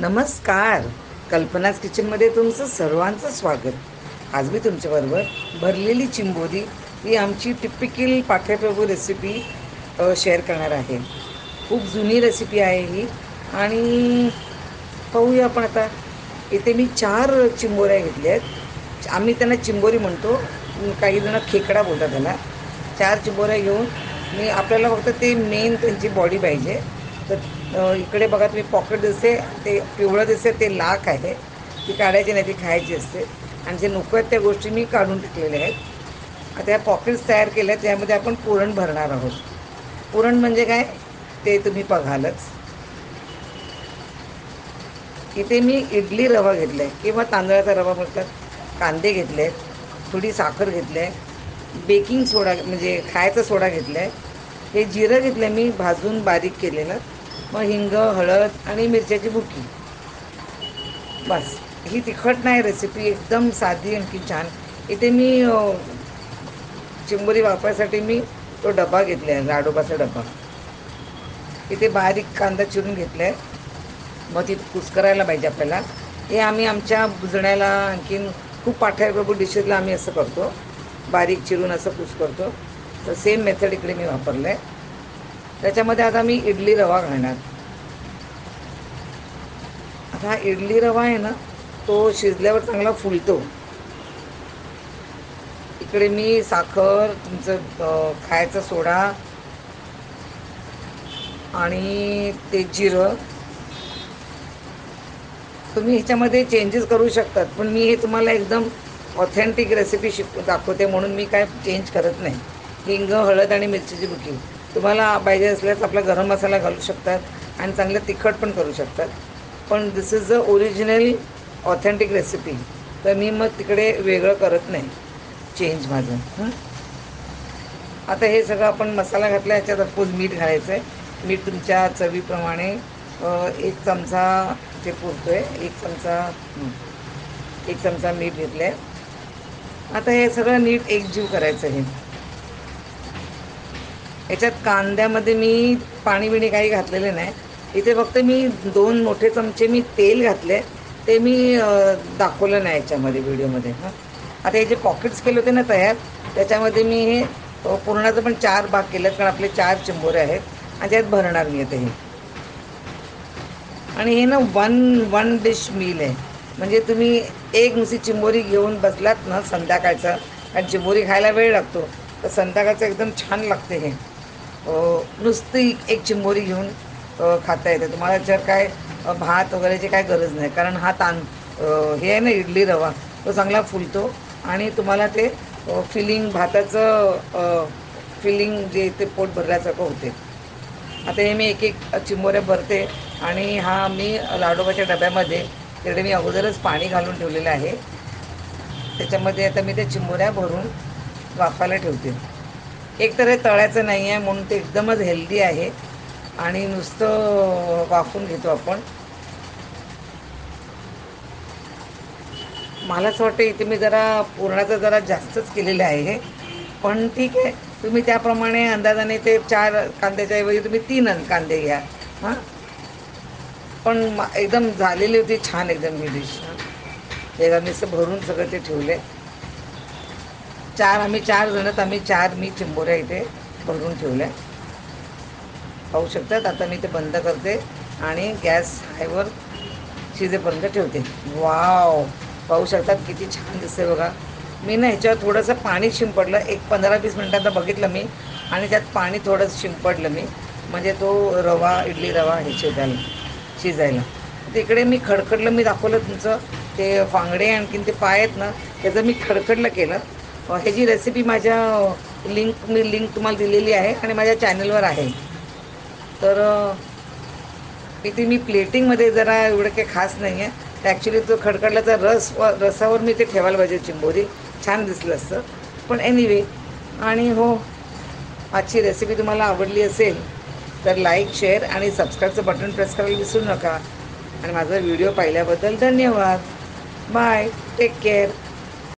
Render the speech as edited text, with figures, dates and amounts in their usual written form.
नमस्कार. कल्पनाज किचनमध्ये तुमचं सर्वांचं स्वागत. आज मी तुमच्याबरोबर भरलेली चिंबोरी ही आमची टिपिकल पाठ्यप्रभू रेसिपी शेअर करणार आहे. खूप जुनी रेसिपी आहे ही आणि पाहूया आपण आता. इथे मी 4 चिंबोऱ्या घेतल्या आहेत. आम्ही त्यांना चिंबोरी म्हणतो, काही जण खेकडा बोलतात त्याला. 4 चिंबोऱ्या घेऊन आपल्याला फक्त ते मेन त्यांची बॉडी पाहिजे. तर इकडे बघा तुम्ही पॉकेट दिसते, ते पिवळं दिसते ते लाख आहे, ती काढायची नाही, ती खायची असते. आणि जे नको आहेत त्या गोष्टी मी काढून टाकलेल्या आहेत. आता या पॉकेट्स तयार केल्या, त्यामध्ये आपण पुरण भरणार आहोत. पुरण म्हणजे काय ते तुम्ही बघालच. इथे मी इडली रवा घेतला आहे किंवा तांदळाचा रवा म्हणतात. कांदे घेतले आहेत, थोडी साखर घेतली आहे, बेकिंग सोडा म्हणजे खायचा सोडा घेतला आहे, हे जिरं घेतलं आहे मी भाजून बारीक केलेलं, मग हिंग, हळद आणि मिरच्याची बुकी. बस. ही तिखट नाही रेसिपी, एकदम साधी आणखी छान. इथे मी चिंबोरी वापरायसाठी मी तो डबा घेतला आहे, लाडोबाचा डबा. इथे बारीक कांदा चिरून घेतला आहे, मग ती कुस्करायला पाहिजे आपल्याला. हे आम्ही आमच्या बुजण्याला आणखीन खूप पाठ्यप्रभू डिशेसला आम्ही असं करतो, बारीक चिरून असं कुस्करतो. तर सेम मेथड इकडे मी वापरलं आहे. त्याच्यामध्ये आता मी इडली रवा घालणार. आता हा इडली रवा आहे ना, तो शिजल्यावर चांगला फुलतो. इकडे मी साखर, तुमचं खायचा सोडा आणि ते जिरं, तुम्ही ह्याच्यामध्ये चेंजेस करू शकतात, पण मी हे तुम्हाला एकदम ऑथेंटिक रेसिपी दाखवते म्हणून मी काय चेंज करत नाही. हिंग, हळद आणि मिरचीची बुकी. तुम्हाला पाहिजे असल्यास आपला गरम मसाला घालू शकतात आणि चांगलं तिखट पण करू शकतात. पण this is the original authentic recipe. तर मी मग तिकडे वेगळं करत नाही चेंज माझं. आता हे सगळं आपण मसाला घातला, ह्याच्यात अफकोर्स मीठ घालायचं आहे. मीठ तुमच्या चवीप्रमाणे 1 चमचा ते पुरतो आहे. 1 चमचा मीठ घेतलं आहे. आता हे सगळं नीट एकजीव करायचं आहे. याच्यात कांद्यामध्ये मी पाणी बिणी काही घातलेलं नाही. इथे फक्त मी 2 मोठे चमचे मी तेल घातले, ते मी दाखवलं नाही याच्यामध्ये व्हिडिओमध्ये. आता हे जे पॉकेट्स केले होते ना तयार, त्याच्यामध्ये मी हे पुरणाचं पण 4 भाग केले आहेत, कारण आपले 4 चिंबोरे आहेत आणि त्यात भरणार मी आता हे. आणि हे ना वन डिश मील आहे. म्हणजे तुम्ही एक नुसती चिंबोरी घेऊन बसलात ना संध्याकाळचं, आणि चिंबोरी खायला वेळ लागतो, तर संध्याकाळचं एकदम छान लागते हे. नुसती एक चिंबोरी घेऊन खाता येते तुम्हाला. जर काय भात वगैरेची काय गरज नाही, कारण हा हे आहे ना इडली रवा, तो चांगला फुलतो आणि तुम्हाला ते फिलिंग, भाताचं फिलिंग जे ते पोट भरल्यासारखं होते. आता हे मी एक चिंबोऱ्या भरते आणि हा मी लाडोबाच्या डब्यामध्ये, तिकडे मी अगोदरच पाणी घालून ठेवलेलं आहे. त्याच्यामध्ये आता मी त्या चिंबोऱ्या भरून वाफायला ठेवते. एक तर हे तळ्याचं नाही आहे म्हणून ते एकदमच हेल्दी आहे आणि नुसतं वाफून घेतो आपण. मला असं वाटतं इथे मी जरा पुरणाचं जरा जास्तच केलेलं आहे हे, पण ठीक आहे. तुम्ही त्याप्रमाणे अंदाजाने ते 4 कांद्याच्या ऐवजी तुम्ही 3 कांदे घ्या. हां, पण एकदम झालेली होती छान एकदम ही डिश. तेव्हा मी भरून सगळं ते ठेवले. आम्ही 4 जण, तर आम्ही 4 मी चिंबोऱ्या इथे भरून ठेवल्या. पाहू शकतात. आता मी ते बंद करते आणि गॅस हायवर शिजेपर्यंत ठेवते. वाव, पाहू शकतात किती छान दिसते बघा. मी ना ह्याच्यावर थोडंसं पाणी शिंपडलं, एक 15-20 मिनटांदा बघितलं मी, आणि त्यात पाणी थोडंसं शिंपडलं मी, म्हणजे तो रवा, इडली रवा हे शिजायला. तिकडे मी खडखडलं, मी दाखवलं तुमचं ते फांगडे आणखीन ते पाय आहेत ना, त्याचं मी खडखडलं केलं. ह्याची रेसिपी माझ्या लिंक तुम्हाला दिलेली आहे आणि माझ्या चॅनलवर आहे. तर इथे मी प्लेटिंगमध्ये जरा एवढं काही खास नाही आहे. तर ॲक्च्युली तो खडखडल्याचा रसावर मी ते ठेवायला पाहिजे चिंबोरी, छान दिसलं असतं. पण एनिवे. आणि हो, आजची रेसिपी तुम्हाला आवडली असेल तर लाईक, शेअर आणि सबस्क्राईबचं बटन प्रेस करायला विसरू नका. आणि माझा व्हिडिओ पाहिल्याबद्दल धन्यवाद. Bye, take care.